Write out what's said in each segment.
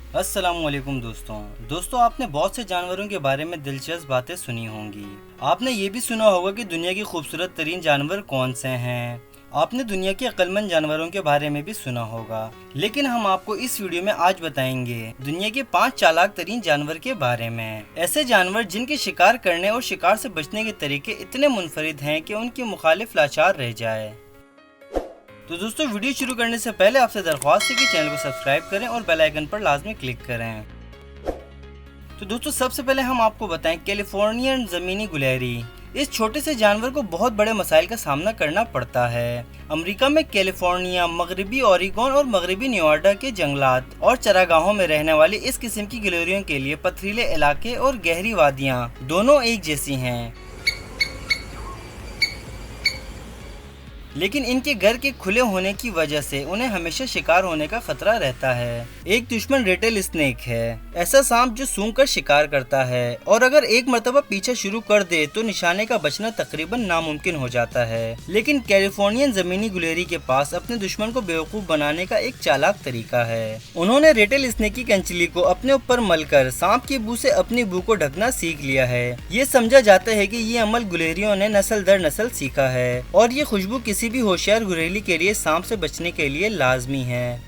अस्सलाम वालेकुम दोस्तों आपने बहुत से जानवरों के बारे में दिलचस्प बातें सुनी होंगी। आपने ये भी सुना होगा कि दुनिया की खूबसूरत तरीन जानवर कौन से हैं। आपने दुनिया के अक्लमंद जानवरों के बारे में भी सुना होगा, लेकिन हम आपको इस वीडियो में आज बताएंगे दुनिया के 5 चालाक तरीन जानवर के बारे में। ऐसे जानवर जिनके शिकार करने और शिकार से बचने के तरीके इतने मुनफरिद हैं कि उनके मुखालिफ लाचार रह जाए। तो दोस्तों वीडियो शुरू करने से पहले आपसे दरख्वास्त है कि चैनल को सब्सक्राइब करें और बेल आइकन पर लाजमी क्लिक करें। तो दोस्तों सबसे पहले हम आपको बताएं कैलिफोर्नियन ज़मीनी गुलहरी। इस छोटे से जानवर को बहुत बड़े मसाइल का सामना करना पड़ता है। अमेरिका में कैलिफोर्निया, मगरबी ओरेगोन और मगरबी नेवाडा के जंगलात और चरागाहों में रहने वाली इस किस्म की गिलहरियों के लिए पथरीले इलाके और गहरी वादियाँ दोनों एक जैसी हैं, लेकिन इनके घर के खुले होने की वजह से उन्हें हमेशा शिकार होने का खतरा रहता है। एक दुश्मन रेटल स्नेक है, ऐसा सांप जो सूंघ कर शिकार करता है और अगर एक मर्तबा पीछा शुरू कर दे तो निशाने का बचना तकरीबन नामुमकिन हो जाता है। लेकिन कैलिफोर्नियन जमीनी गुलेरी के पास अपने दुश्मन को बेवकूफ बनाने का एक चालाक तरीका है। उन्होंने रेटल स्नेक की कंचली को अपने ऊपर मलकर सांप की बू से अपनी बू को ढकना सीख लिया है। ये समझा जाता है कि ये अमल गुलेरियों ने नस्ल दर नस्ल सीखा है और ये खुशबू किसी भी होशियार गुरेली के लिए सांप से बचने के लिए लाजमी है।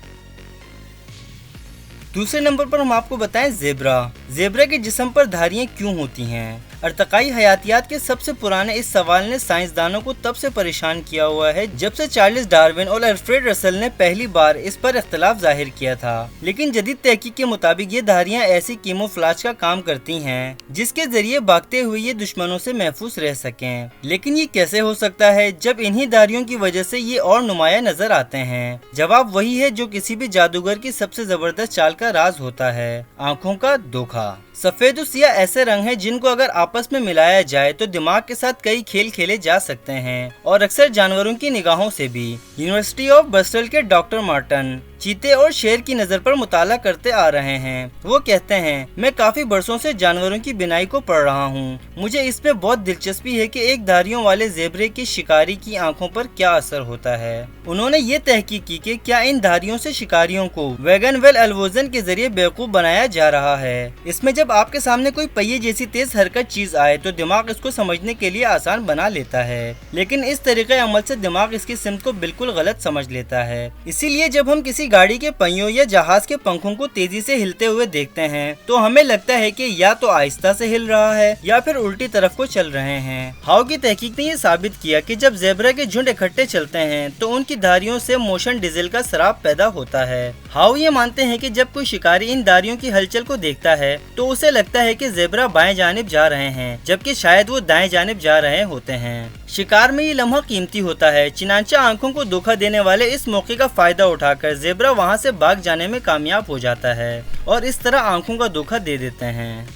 दूसरे नंबर पर हम आपको बताएं ज़ेबरा के जिस्म पर धारियां क्यों होती हैं। अर्तकाई हयातियात के सबसे पुराने इस सवाल ने साइंसदानों को तब से परेशान किया हुआ है जब से चार्ल्स डार्विन और अल्फ्रेड रसल ने पहली बार इस पर इख्तलाफ जाहिर किया था। लेकिन जदीद तहकीक के मुताबिक ये धारियां ऐसी कीमोफ्लाज का काम करती हैं जिसके जरिए भागते हुए ये दुश्मनों से महफूज रह सकें। लेकिन ये कैसे हो सकता है जब इन्हीं धारियों की वजह से ये और नुमाया नजर आते हैं। जवाब वही है जो किसी भी जादूगर की सबसे जबरदस्त चाल का राज होता है, आंखों का धोखा। सफेद और सियाह ऐसे रंग हैं जिनको अगर आपस में मिलाया जाए तो दिमाग के साथ कई खेल खेले जा सकते हैं और अक्सर जानवरों की निगाहों से भी। यूनिवर्सिटी ऑफ ब्रिस्टल के डॉक्टर मार्टन चीते और शेर की नज़र पर मुताला करते आ रहे हैं। वो कहते हैं, मैं काफी बरसों से जानवरों की बिनाई को पढ़ रहा हूँ। मुझे इसमें बहुत दिलचस्पी है कि एक धारियों वाले ज़ेबरे की शिकारी की आंखों पर क्या असर होता है। उन्होंने ये तहकीक की कि क्या इन धारियों से शिकारियों को वैगनवेल एल्वोजन के जरिए बेवकूफ बनाया जा रहा है। इसमें जब आपके सामने कोई पहिए जैसी तेज हरकत चीज आए तो दिमाग इसको समझने के लिए आसान बना लेता है, लेकिन इस तरीके अमल से दिमाग इसकी सिमत को बिल्कुल गलत समझ लेता है। इसीलिए जब हम किसी गाड़ी के पहियों या जहाज के पंखों को तेजी से हिलते हुए देखते हैं तो हमें लगता है कि या तो आहिस्ता से हिल रहा है या फिर उल्टी तरफ को चल रहे हैं। हाउ की तहकीक ने यह साबित किया कि जब ज़ेबरा के झुंड इकट्ठे चलते हैं तो उनकी धारियों से मोशन डीजल का शराब पैदा होता है। हाउ ये मानते हैं कि जब कोई शिकारी इन धारियों की हलचल को देखता है तो उसे लगता है कि ज़ेबरा बाएं जानिब जा रहे हैं, जबकि शायद वो दाएं जानिब जा रहे होते हैं। शिकार में ये लम्हा कीमती होता है, चिनांचा आंखों को धोखा देने वाले इस मौके का फायदा उठाकर ज़ेबरा वहां से भाग जाने में कामयाब हो जाता है और इस तरह आंखों का धोखा दे देते हैं।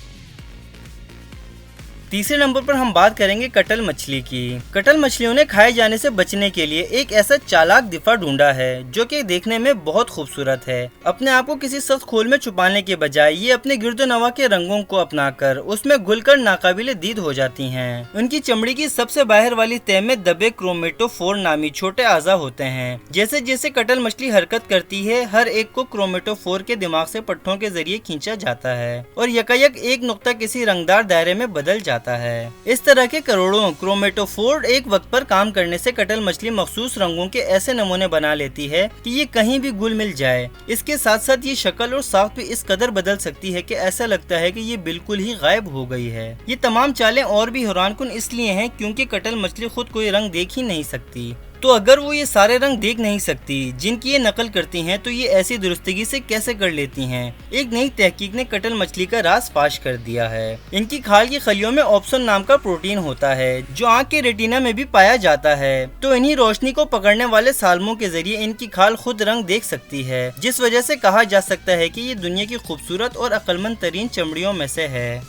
तीसरे नंबर पर हम बात करेंगे कटल मछली की। कटल मछलियों ने खाए जाने से बचने के लिए एक ऐसा चालाक दिफा ढूंढा है जो कि देखने में बहुत खूबसूरत है। अपने आप को किसी सख्त खोल में छुपाने के बजाय ये अपने गिरदोनवा के रंगों को अपनाकर उसमें घुलकर नाकाबिले दीद हो जाती हैं। उनकी चमड़ी की सबसे बाहर वाली तह में दबे क्रोमेटोफोर नामी छोटे आज़ा होते हैं। जैसे जैसे कटल मछली हरकत करती है हर एक को क्रोमेटोफोर के दिमाग से पट्टों के जरिए खींचा जाता है और यकायक एक नुक्ता किसी रंगदार दायरे में बदल जाता है। इस तरह के करोड़ों क्रोमेटोफोर एक वक्त पर काम करने से कटल मछली मखसूस रंगों के ऐसे नमूने बना लेती है कि ये कहीं भी घुल मिल जाए। इसके साथ साथ ये शक्ल और साख्त भी इस कदर बदल सकती है कि ऐसा लगता है कि ये बिल्कुल ही गायब हो गई है। ये तमाम चालें और भी हैरानकुन इसलिए हैं क्योंकि कटल मछली खुद कोई रंग देख ही नहीं सकती। तो अगर वो ये सारे रंग देख नहीं सकती जिनकी ये नकल करती हैं तो ये ऐसी दुरुस्तगी से कैसे कर लेती हैं। एक नई तहकीक ने कटल मछली का राज फाश कर दिया है। इनकी खाल की खलियों में ऑप्सन नाम का प्रोटीन होता है जो आंख के रेटिना में भी पाया जाता है। तो इन्हीं रोशनी को पकड़ने वाले सालमों के जरिए इनकी खाल खुद रंग देख सकती है, जिस वजह से कहा जा सकता है कि ये दुनिया की खूबसूरत और अक्लमंद तरीन चमड़ियों में से है।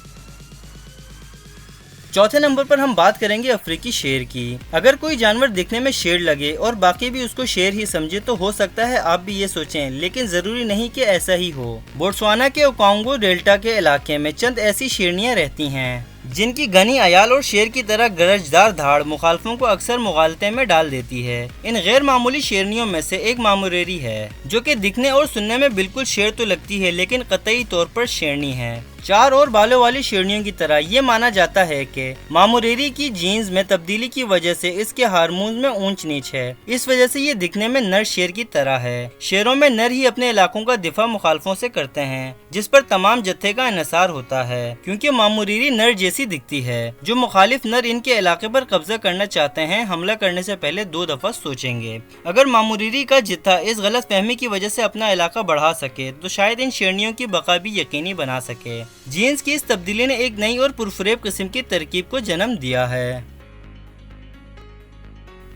चौथे नंबर पर हम बात करेंगे अफ्रीकी शेर की। अगर कोई जानवर दिखने में शेर लगे और बाकी भी उसको शेर ही समझे तो हो सकता है आप भी ये सोचें, लेकिन जरूरी नहीं कि ऐसा ही हो। बोत्सवाना के ओकांगो डेल्टा के इलाके में चंद ऐसी शेरनियां रहती हैं جن کی گھنی عیال اور شیر کی طرح گرجدار دھاڑ مخالفوں کو اکثر مغالطے میں ڈال دیتی ہے۔ ان غیر معمولی شیرنیوں میں سے ایک ماموریری ہے، جو کہ دکھنے اور سننے میں بالکل شیر تو لگتی ہے لیکن قطعی طور پر شیرنی ہے۔ چار اور بالوں والی شیرنیوں کی طرح یہ مانا جاتا ہے کہ ماموریری کی جینز میں تبدیلی کی وجہ سے اس کے ہارمونز میں اونچ نیچ ہے، اس وجہ سے یہ دکھنے میں نر شیر کی طرح ہے۔ شیروں میں نر ہی اپنے علاقوں کا دفاع مخالفوں سے کرتے ہیں، جس پر تمام جتھے کا انحصار ہوتا ہے، کیونکہ ماموریری نر جیسی دکھتی ہے۔ جو مخالف نر ان کے علاقے پر قبضہ کرنا چاہتے ہیں، حملہ کرنے سے پہلے 2 دفعہ سوچیں گے۔ اگر ماموریری کا جتھا اس غلط فہمی کی وجہ سے اپنا علاقہ بڑھا سکے تو شاید ان شیرنیوں کی بقا بھی یقینی بنا سکے۔ جینز کی اس تبدیلی نے ایک نئی اور پرفریب قسم کی ترکیب کو جنم دیا ہے۔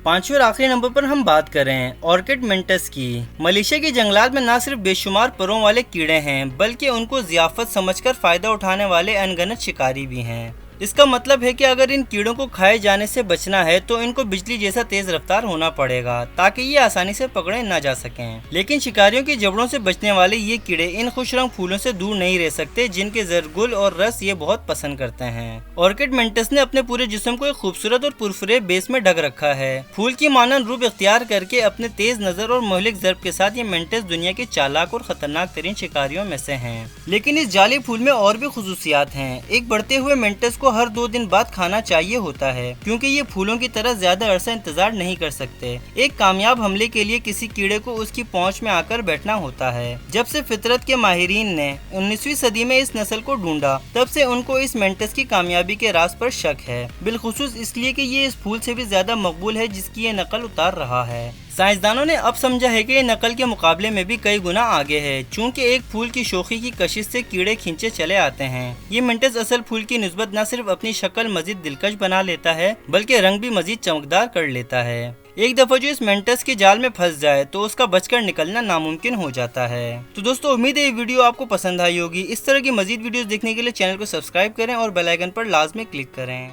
5ویں اور آخری نمبر پر ہم بات کریں آرکڈ منٹس کی۔ ملیشیا کی جنگلات میں نہ صرف بے شمار پروں والے کیڑے ہیں بلکہ ان کو ضیافت سمجھ کر فائدہ اٹھانے والے انگنت شکاری بھی ہیں۔ اس کا مطلب ہے کہ اگر ان کیڑوں کو کھائے جانے سے بچنا ہے تو ان کو بجلی جیسا تیز رفتار ہونا پڑے گا تاکہ یہ آسانی سے پکڑے نہ جا سکیں۔ لیکن شکاریوں کی جبڑوں سے بچنے والے یہ کیڑے ان خوش رنگ پھولوں سے دور نہیں رہ سکتے جن کے زر، گل اور رس یہ بہت پسند کرتے ہیں۔ آرکڈ منٹس نے اپنے پورے جسم کو ایک خوبصورت اور پرفریب بیس میں ڈھک رکھا ہے۔ پھول کی مانند روپ اختیار کر کے اپنے تیز نظر اور مہلک ضرب کے ساتھ یہ منٹس دنیا کے چالاک اور خطرناک ترین شکاریوں میں سے ہیں۔ لیکن اس جعلی پھول میں اور بھی خصوصیات ہیں۔ ایک بڑھتے ہوئے منٹس کو ہر 2 دن بعد کھانا چاہیے ہوتا ہے کیونکہ یہ پھولوں کی طرح زیادہ عرصہ انتظار نہیں کر سکتے۔ ایک کامیاب حملے کے لیے کسی کیڑے کو اس کی پہنچ میں آ کر بیٹھنا ہوتا ہے۔ جب سے فطرت کے ماہرین نے 19ویں صدی میں اس نسل کو ڈھونڈا تب سے ان کو اس منٹس کی کامیابی کے راز پر شک ہے، بالخصوص اس لیے کہ یہ اس پھول سے بھی زیادہ مقبول ہے جس کی یہ نقل اتار رہا ہے۔ سائنسدانوں نے اب سمجھا ہے کہ یہ نقل کے مقابلے میں بھی کئی گنا آگے ہے، چونکہ ایک پھول کی شوخی کی کشش سے کیڑے کھینچے چلے آتے ہیں۔ یہ منٹس اصل پھول کی نسبت نہ صرف اپنی شکل مزید دلکش بنا لیتا ہے بلکہ رنگ بھی مزید چمکدار کر لیتا ہے۔ ایک دفعہ جو اس منٹس کے جال میں پھنس جائے تو اس کا بچ کر نکلنا ناممکن ہو جاتا ہے۔ تو دوستو امید ہے یہ ویڈیو آپ کو پسند آئی ہوگی۔ اس طرح کی مزید ویڈیوز دیکھنے کے لیے چینل کو سبسکرائب کریں اور بیل آئیکن پر لازمی کلک کریں۔